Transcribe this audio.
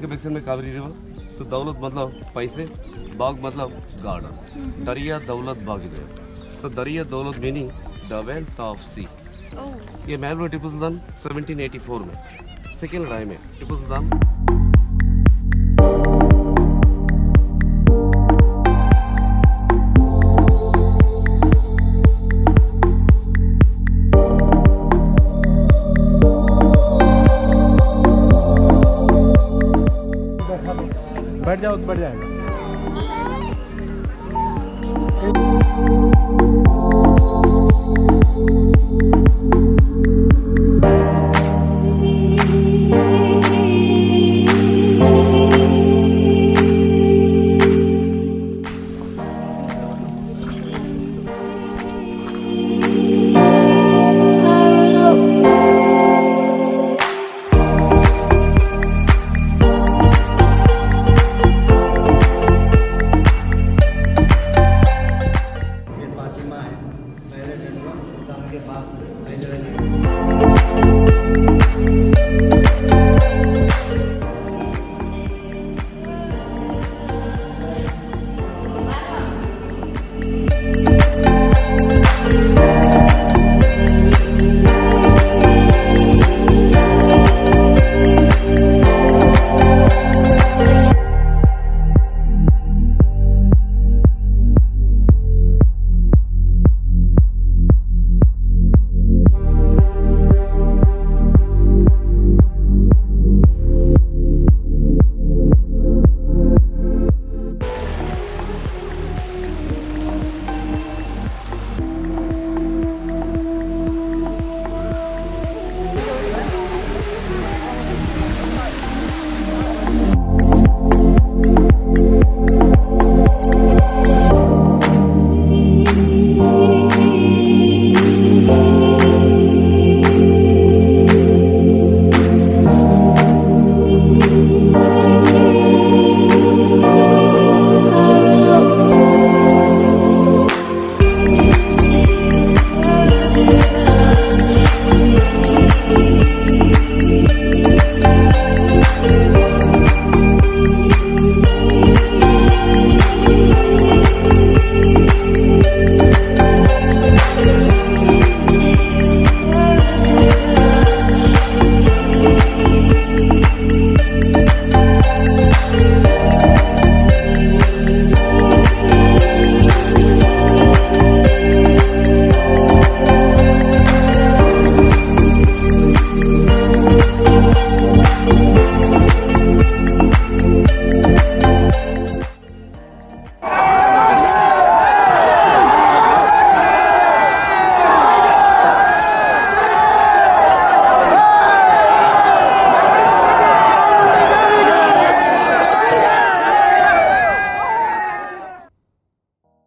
Back side में Kaveri river. So दौलत मतलब पैसे, बाग मतलब गार्डन. दरिया दौलत बाग ಇದೆ. So दरिया दौलत meaning the wealth of sea. ये महल हुआ टिप्पू सुल्तान 1784 में. सेकेंड लड़ाई में टिप्पू सुल्तान बैठ जाओ तो बैठ जाएगा.